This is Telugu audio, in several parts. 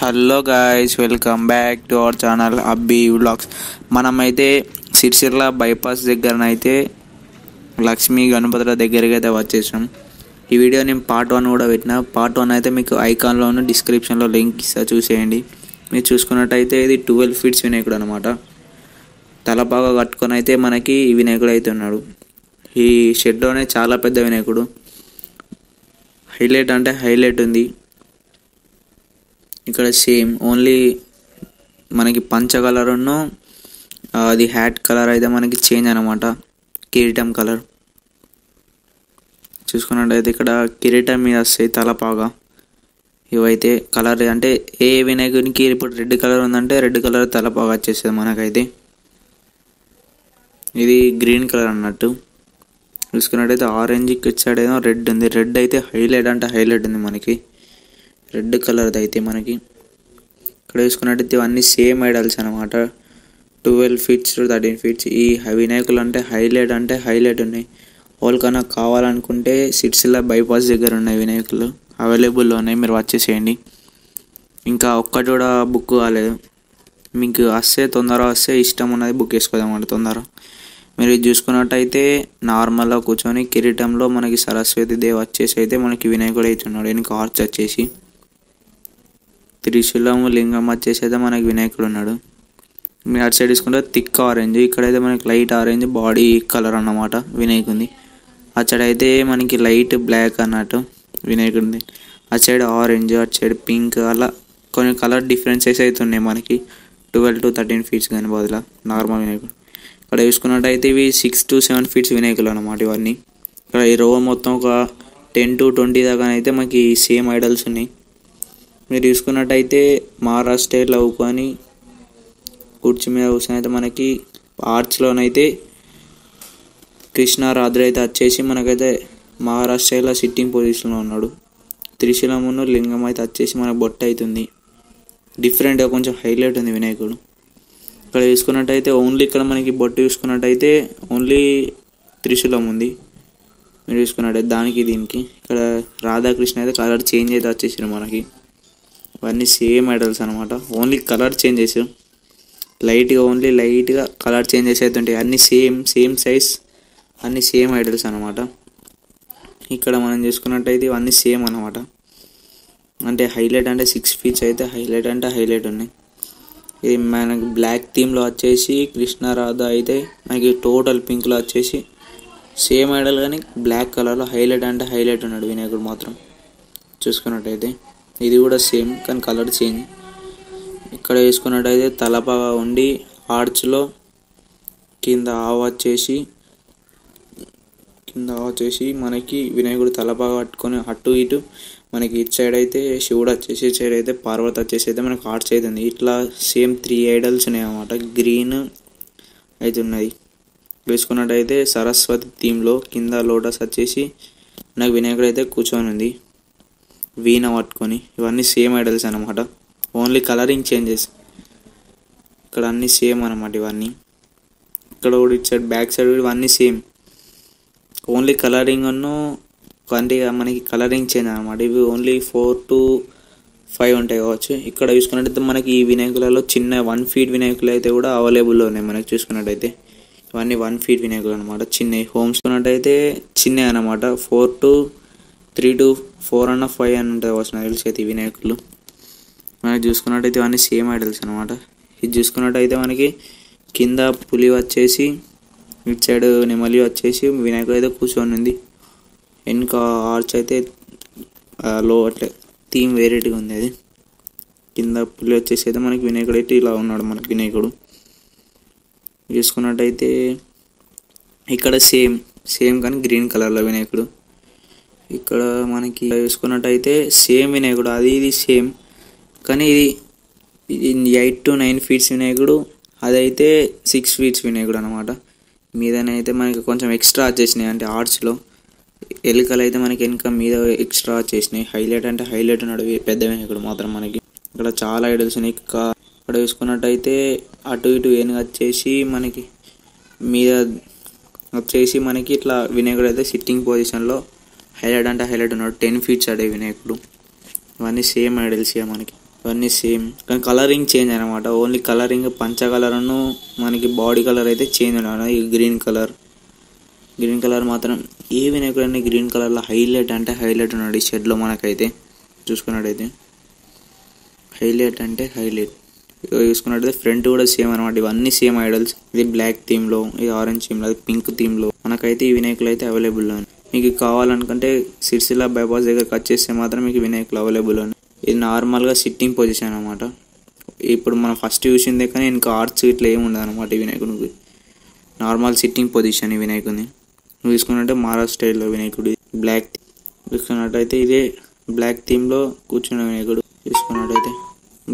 Hello guys, welcome back to our channel Abbi vlogs. మనమైతే సిరిసిల్ల బైపాస్ దగ్గరనైతే లక్ష్మీ గణపతుల దగ్గరికి అయితే వచ్చేసాం. ఈ వీడియో నేను పార్ట్ 1 కూడా పెట్టిన. పార్ట్ 1 అయితే మీకు ఐకాన్లోను డిస్క్రిప్షన్లో లింక్ ఇస్తా, చూసేయండి. మీరు చూసుకున్నట్టయితే ఇది 12 ఫీట్స్ వినాయకుడు అనమాట. తలపాగా కట్టుకొని అయితే మనకి ఈ వినాయకుడు అయితే ఉన్నాడు. ఈ షెడ్లోనే చాలా పెద్ద వినాయకుడు, హైలైట్ అంటే హైలైట్ ఉంది. ఇక్కడ సేమ్ ఓన్లీ మనకి పంచ కలర్ను అది హ్యాట్ కలర్ అయితే మనకి చేంజ్ అనమాట. కిరీటం కలర్ చూసుకున్నట్టయితే ఇక్కడ కిరీటం మీద వస్తాయి తలపాగా. ఇవైతే కలర్ అంటే ఏ వినాయకునికి ఇప్పుడు రెడ్ కలర్ ఉందంటే రెడ్ కలర్ తలపాగా వచ్చేస్తుంది మనకైతే. ఇది గ్రీన్ కలర్ అన్నట్టు. చూసుకున్నట్టయితే ఆరెంజ్ సైడ్ ఏదో రెడ్ ఉంది. రెడ్ అయితే హైలైట్ అంటే హైలైట్ ఉంది మనకి, రెడ్ కలర్ది అయితే మనకి. ఇక్కడ చూసుకున్నట్టయితే ఇవన్నీ సేమ్ ఐడల్స్ అనమాట. 12 ఫీట్స్ 13 ఫీట్స్. ఈ వినాయకులు అంటే హైలైట్ ఉన్నాయి. వాళ్ళకన్నా కావాలనుకుంటే సిరిసిల్ల బైపాస్ దగ్గర ఉన్నాయి వినాయకులు, అవైలబుల్లో ఉన్నాయి. మీరు వచ్చేసేయండి. ఇంకా ఒక్కటి కూడా బుక్ కాలేదు. మీకు తొందరగా వస్తే ఇష్టం ఉన్నది బుక్ చేసుకోదామంట తొందర. మీరు ఇది చూసుకున్నట్టయితే నార్మల్గా కూర్చొని కిరీటంలో మనకి సరస్వతి దేవి వచ్చేసి అయితే మనకి వినాయకుడు అయితే ఉన్నాడు. వెనక ఆర్చ్ వచ్చేసి త్రిశూలము లింగం వచ్చేసి అయితే మనకి వినాయకుడు ఉన్నాడు. మీరు అటు సైడ్ తీసుకుంటే థిక్ ఆరెంజ్, ఇక్కడైతే మనకి లైట్ ఆరెంజ్ బాడీ కలర్ అన్నమాట వినాయకుడిది. అటు సైడ్ అయితే మనకి లైట్ బ్లాక్ అన్నట్టు వినాయకుడిది. అటు సైడ్ ఆరెంజ్, అటు సైడ్ పింక్, అలా కొన్ని కలర్ డిఫరెన్సెస్ అయితే ఉన్నాయి మనకి. 12 to 13 ఫీట్స్ కానీ బదులు నార్మల్ వినాయకుడు. ఇక్కడ చూసుకున్నట్టయితే ఇవి 6 to 7 ఫీట్స్ వినాయకులు అన్నమాట ఇవన్నీ. ఇక్కడ ఈ రో మొత్తం ఒక 10 to 20 దాకా అయితే మనకి సేమ్ ఐడల్స్ ఉన్నాయి. మీరు చూసుకున్నట్టయితే మహారాష్ట్ర స్టైల్ అవుకొని కుర్చీ మీద కూర్చొని అయితే మనకి ఆర్చ్లోనైతే కృష్ణారాధ అయితే వచ్చేసి మనకైతే మహారాష్ట్ర స్టైల్లో సిట్టింగ్ పొజిషన్లో ఉన్నాడు. త్రిశూలమును లింగం అయితే వచ్చేసి మనకు బొట్ట అవుతుంది. డిఫరెంట్గా కొంచెం హైలైట్ ఉంది వినాయకుడు. ఇక్కడ చూసుకున్నట్టయితే ఓన్లీ ఇక్కడ మనకి బొట్టు చూసుకున్నట్టయితే ఓన్లీ త్రిశూలం ఉంది. మీరు చూసుకున్నట్టయితే దానికి దీనికి ఇక్కడ రాధాకృష్ణ అయితే కలర్ చేంజ్ అయితే వచ్చేసారు మనకి. ఇవన్నీ సేమ్ ఐడల్స్ అనమాట. ఓన్లీ కలర్ చేంజ్ చేసారు ఓన్లీ లైట్గా కలర్ చేంజ్ చేసి అయితే ఉంటాయి. అన్నీ సేమ్ సైజ్, అన్నీ సేమ్ ఐడల్స్ అనమాట. ఇక్కడ మనం చూసుకున్నట్టయితే ఇవన్నీ సేమ్ అనమాట. అంటే హైలైట్ అంటే 6 ఫీట్స్ అయితే హైలైట్ ఉన్నాయి. ఇది మనకి బ్లాక్ థీమ్లో వచ్చేసి కృష్ణారాధ అయితే మనకి టోటల్ పింక్లో వచ్చేసి సేమ్ ఐడల్ కానీ బ్లాక్ కలర్లో హైలైట్ అంటే హైలైట్ ఉన్నాడు వినాయకుడు మాత్రం. చూసుకున్నట్టయితే ఇది కూడా సేమ్ కానీ కలర్ చేంజ్. ఇక్కడ చూసుకున్నట్టయితే తలపాగా ఉండి ఆర్చ్లో కింద ఆవు వచ్చేసి మనకి వినాయకుడు తలపాగా పట్టుకొని అటు ఇటు మనకి ఇటు సైడ్ అయితే శివుడు వచ్చేసి ఇటు సైడ్ అయితే పార్వతి వచ్చేసి అయితే మనకి ఆర్చ్ అవుతుంది. ఇట్లా సేమ్ 3 ఐడల్స్ ఉన్నాయి అన్నమాట. గ్రీన్ అయితే ఉన్నది. వేసుకున్నట్టయితే సరస్వతి థీమ్లో కింద లోటస్ వచ్చేసి నాకు వినాయకుడు అయితే కూర్చొని ఉంది వీణ పట్టుకొని. ఇవన్నీ సేమ్ ఐడల్స్ అనమాట. Only colouring changes. ఇక్కడ అన్నీ సేమ్ అనమాట ఇవన్నీ. ఇక్కడ కూడా ఇటు సైడ్ బ్యాక్ సైడ్ ఇవన్నీ సేమ్, ఓన్లీ కలరింగ్ అంటే మనకి కలరింగ్ చేంజ్ అనమాట. ఇవి ఓన్లీ 4 to 5 ఉంటాయి కావచ్చు. ఇక్కడ చూసుకున్నట్టయితే మనకి ఈ వినాయకులలో చిన్న 1 ఫీట్ వినాయకులు అయితే కూడా అవైలబుల్లో ఉన్నాయి మనకి. చూసుకున్నట్టయితే ఇవన్నీ 1 ఫీట్ వినాయకులు అనమాట. చిన్న హోమ్స్ కున్నట్టయితే చిన్న అనమాట. 4 to 3 to 4 and 5 అని ఉంటుంది కావచ్చు నాకు తెలిసి అయితే ఈ వినాయకులు. మనకి చూసుకున్నట్టయితే ఇవన్నీ సేమ్ ఐడల్స్ అనమాట. ఇది చూసుకున్నట్టయితే మనకి కింద పులి వచ్చేసి ఇటు సైడ్ నెమలి వచ్చేసి వినాయకుడు అయితే కూర్చొని ఉంది. వెనుక ఆర్చ్ అయితే లో అట్లా థీమ్ వేరేటిగా ఉంది. అది కింద పులి వచ్చేసి అయితే మనకి వినాయకుడు అయితే ఇలా ఉన్నాడు మనకి వినాయకుడు. చూసుకున్నట్టయితే ఇక్కడ సేమ్ కానీ గ్రీన్ కలర్లో వినాయకుడు. ఇక్కడ మనకి చూసుకున్నట్టయితే సేమ్ వినాయకుడు, అది ఇది సేమ్ కానీ ఇది 8 to 9 ఫీట్స్ వినాయకుడు, అదైతే 6 ఫీట్స్ వినాయకుడు అనమాట. మీదనైతే మనకి కొంచెం ఎక్స్ట్రా వచ్చేసినాయి. అంటే ఆర్చ్లో ఎలుకలు అయితే మనకి వెనుక మీద ఎక్స్ట్రా వచ్చేసినాయి. హైలైట్ అంటే హైలైట్ ఉన్నాడు పెద్ద వినాయకుడు మాత్రం మనకి. ఇక్కడ చాలా ఐడల్స్ ఉన్నాయి. ఇక్కడ చూసుకున్నట్టయితే అటు ఇటు వెనుక వచ్చేసి మనకి మీద వచ్చేసి మనకి ఇట్లా వినాయకుడు అయితే సిట్టింగ్ పొజిషన్లో హైలైట్ అంటే హైలైట్ ఉన్నాడు. 10 ఫీట్స్ అడే వినాయకుడు. ఇవన్నీ సేమ్ ఐడల్స్ మనకి. ఇవన్నీ సేమ్ కానీ కలరింగ్ చేంజ్ అనమాట. ఓన్లీ కలరింగ్ పంచ కలర్ను మనకి బాడీ కలర్ అయితే చేంజ్ అనమాట. ఈ గ్రీన్ కలర్ మాత్రం ఏ వినాయకుడు గ్రీన్ కలర్లో హైలైట్ అంటే హైలైట్ ఉన్నాడు ఈ షెడ్లో. మనకైతే చూసుకున్నట్టయితే హైలైట్ అంటే హైలైట్. చూసుకున్నట్టయితే ఫ్రంట్ కూడా సేమ్ అనమాట. ఇవన్నీ సేమ్ ఐడల్స్. ఇది బ్లాక్ థీమ్లో, ఇది ఆరెంజ్ థీమ్లో, అది పింక్ థీమ్లో మనకైతే ఈ వినాయకులు అయితే అవైలబుల్ ఉన్నాయి. మీకు కావాలనుకుంటే సిరిసిల్ల బైపాస్ దగ్గరకు వచ్చేస్తే మాత్రం మీకు వినాయకులు అవైలబుల్ ఉన్నాయి. ఇది నార్మల్గా సిట్టింగ్ పొజిషన్ అనమాట. ఇప్పుడు మనం ఫస్ట్ చూసిందే కానీ ఇంకా ఆర్ట్స్ ఇట్లా ఏమి ఉండదు అనమాట. ఈ వినాయకుడికి నార్మల్ సిట్టింగ్ పొజిషన్ ఈ వినాయకుడిని. నువ్వు తీసుకున్నట్టే మహారాష్ట్ర స్టైల్లో వినాయకుడు. బ్లాక్ తీసుకున్నట్టయితే ఇదే బ్లాక్ థీమ్లో కూర్చున్న వినాయకుడు. తీసుకున్నట్టయితే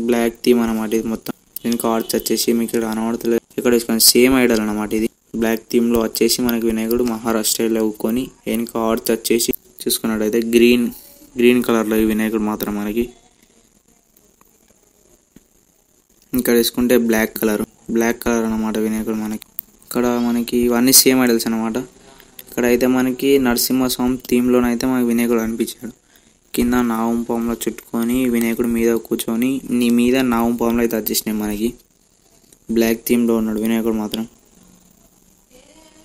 బ్లాక్ థీమ్ అనమాట. ఇది మొత్తం దీనికి ఆర్ట్స్ వచ్చేసి మీకు ఇక్కడ కనబడతలేదు. ఇక్కడ తీసుకుని సేమ్ ఐడల్ అనమాట. ఇది బ్లాక్ థీమ్లో వచ్చేసి మనకి వినాయకుడు మహారాష్ట్ర స్టైల్లో కూకొని వెనుక ఆర్ట్స్ వచ్చేసి చూసుకున్నట్టయితే గ్రీన్ కలర్లో ఈ వినాయకుడు మాత్రం మనకి. ఇక్కడ తీసుకుంటే బ్లాక్ కలర్ అనమాట వినాయకుడు మనకి. ఇక్కడ మనకి ఇవన్నీ సేమ్ ఐడల్స్ అనమాట. ఇక్కడ అయితే మనకి నరసింహస్వామి థీమ్లోనైతే మనకి వినాయకుడు అనిపించాడు. కింద నాగం పాములో చుట్టుకొని వినాయకుడు మీద కూర్చొని నీ మీద నాగం పాములో అయితే వచ్చేసినాయి మనకి. బ్లాక్ థీమ్లో ఉన్నాడు వినాయకుడు మాత్రం.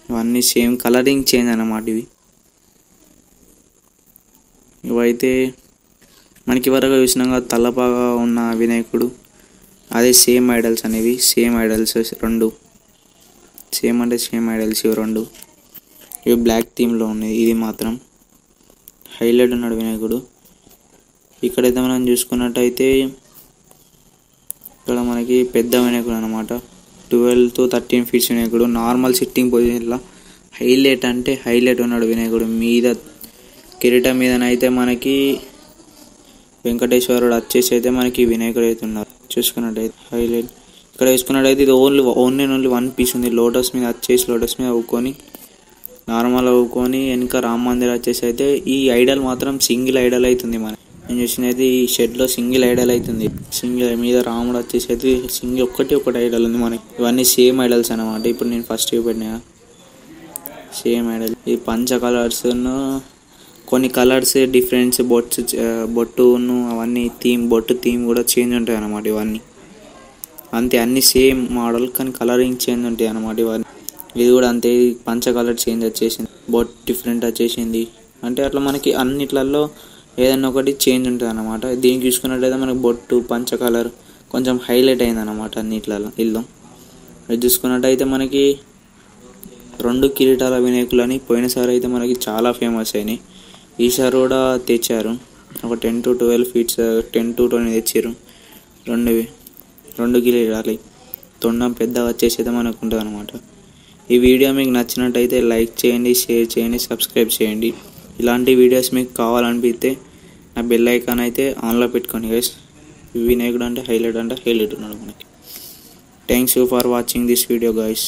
ఇవన్నీ సేమ్ కలరింగ్ చేంజ్ అన్నమాట. ఇవైతే మనకి వరకు చూసినాక తలపాగా ఉన్న వినాయకుడు అదే సేమ్ ఐడల్స్ అనేవి. సేమ్ ఐడల్స్ రెండు సేమ్ అంటే సేమ్ ఐడల్స్ ఇవి రెండు. ఇవి బ్లాక్ థీమ్లో ఉన్నాయి. ఇది మాత్రం హైలైట్ ఉన్నాడు వినాయకుడు. ఇక్కడైతే మనం చూసుకున్నట్టయితే ఇక్కడ మనకి పెద్ద వినాయకుడు అనమాట. 12 to 13 ఫీట్స్ వినాయకుడు. నార్మల్ సిట్టింగ్ పొజిషన్లో హైలైట్ అంటే హైలైట్ ఉన్నాడు వినాయకుడు. మీద కిరీటం మీదనైతే మనకి వెంకటేశ్వరుడు వచ్చేసి అయితే మనకి వినాయకుడు అయితే ఉన్నారు. చూసుకున్నట్టయితే హైలైట్. ఇక్కడ చూసుకున్నట్టయితే ఇది ఓన్లీ 1 పీస్ ఉంది. లోటస్ మీద వచ్చేసి లోటస్ మీద అవ్వుకొని నార్మల్ అవ్వుకొని వెనక రామ మందిర్ వచ్చేసి అయితే ఈ ఐడల్ మాత్రం సింగిల్ ఐడల్ అవుతుంది. మనం నేను చూసినది ఈ షెడ్లో సింగిల్ ఐడల్ అవుతుంది. సింగిల్ మీద రాముడు వచ్చేసి అయితే ఒకటి ఐడల్ ఉంది మనకి. ఇవన్నీ సేమ్ ఐడల్స్ అనమాట. ఇప్పుడు నేను ఫస్ట్ చూపెట్టినా సేమ్ ఐడల్. ఈ పంచ కలర్స్ కొన్ని కలర్స్ డిఫరెన్స్ బొట్టును అవన్నీ బొట్టు థీమ్ కూడా చేంజ్ ఉంటాయి అన్నమాట. ఇవన్నీ అంతే అన్ని సేమ్ మోడల్ కానీ కలరింగ్ చేంజ్ ఉంటాయి అన్నమాట. ఇవన్నీ ఇది కూడా అంతే. పంచ కలర్ చేంజ్ వచ్చేసింది, బొట్టు డిఫరెంట్ వచ్చేసింది. అంటే అట్లా మనకి అన్నిట్లలో ఏదన్నా ఒకటి చేంజ్ ఉంటుంది అన్నమాట. దీనికి చూసుకున్నట్టయితే మనకి బొట్టు పంచ కలర్ కొంచెం హైలైట్ అయింది అన్నమాట అన్నిట్లలో. ఇది చూసుకున్నట్టయితే మనకి 2 కిరీటాల వినాయకులని పోయినసారి అయితే మనకి చాలా ఫేమస్ అయినాయి. ఈసారి కూడా తెచ్చారు. ఒక 10 to 12 ఫీట్స్ 10 to 20 తెచ్చారు. 2 కిరీటాలు తొండం పెద్దగా వచ్చేసి అయితే మనకు ఉంటుంది అనమాట. ఈ వీడియో మీకు నచ్చినట్టయితే లైక్ చేయండి, షేర్ చేయండి, సబ్స్క్రైబ్ చేయండి. ఇలాంటి వీడియోస్ మీకు కావాలనిపిస్తే నా బెల్ ఐకాన్ అయితే ఆన్లో పెట్టుకోండి గైస్. వినాయకుడు అంటే హైలైట్ ఉన్నాడు మనకి. Thanks for watching this video guys.